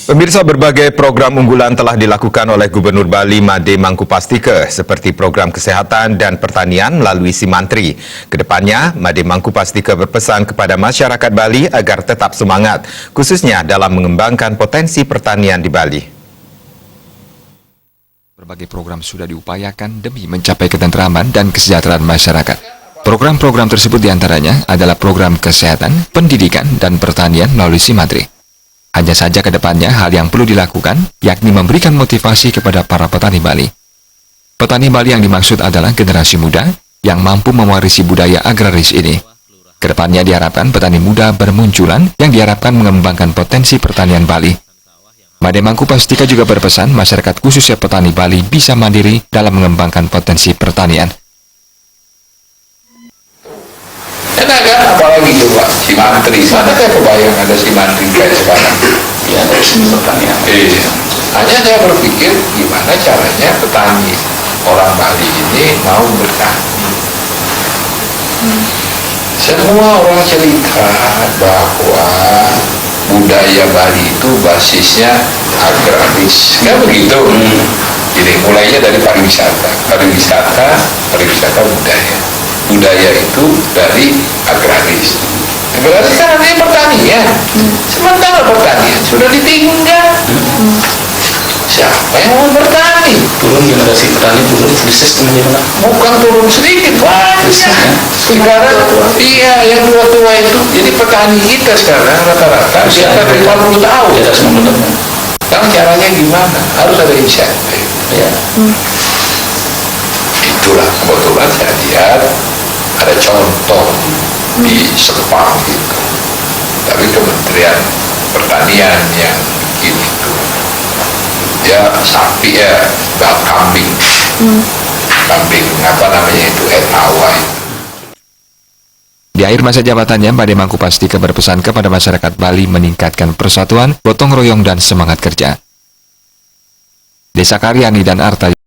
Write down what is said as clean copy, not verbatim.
Pemirsa, berbagai program unggulan telah dilakukan oleh Gubernur Bali Made Mangkupastike seperti program kesehatan dan pertanian melalui si Mantri. Kedepannya, Made Mangkupastike berpesan kepada masyarakat Bali agar tetap semangat, khususnya dalam mengembangkan potensi pertanian di Bali. Berbagai program sudah diupayakan demi mencapai ketentraman dan kesejahteraan masyarakat. Program-program tersebut diantaranya adalah program kesehatan, pendidikan, dan pertanian melalui si Mantri. Hanya saja ke depannya hal yang perlu dilakukan, yakni memberikan motivasi kepada para petani Bali. Petani Bali yang dimaksud adalah generasi muda yang mampu mewarisi budaya agraris ini. Ke depannya diharapkan petani muda bermunculan yang diharapkan mengembangkan potensi pertanian Bali. Made Mangkupastike juga berpesan masyarakat khususnya petani Bali bisa mandiri dalam mengembangkan potensi pertanian. Enak kan, apalagi coba si Mantri, mana saya kebayang ada si Mantri kayak sekarang. Ya, dari sini pertanian. Iya. Hanya saya berpikir gimana caranya petani orang Bali ini mau bertani. Semua orang cerita bahwa budaya Bali itu basisnya agraris, kan begitu? Jadi mulainya dari pariwisata budaya. Budaya itu dari agraris. Agraris kan artinya pertanian. Sementara pertanian sudah ditinggal. Siapa yang mau bertani? Turun generasi petani, turun krisis teman-teman. Bukan turun sedikit, banyak. Sekarang iya, yang tua-tua itu. Jadi petani kita sekarang rata-rata di atas 50 tahun. Di atas 50 tahun. Sekarang caranya gimana? Harus ada insentif. Ya. Itulah kebetulan saya lihat ada contoh di Sepang gitu. Tapi Kementerian Pertanian yang bikin itu. Ya sapi ya, kambing. Kambing apa namanya itu, etawa itu. Di akhir masa jabatannya, Made Mangkupastike berpesan kepada masyarakat Bali meningkatkan persatuan, gotong royong, dan semangat kerja. Desa Karyani dan Arta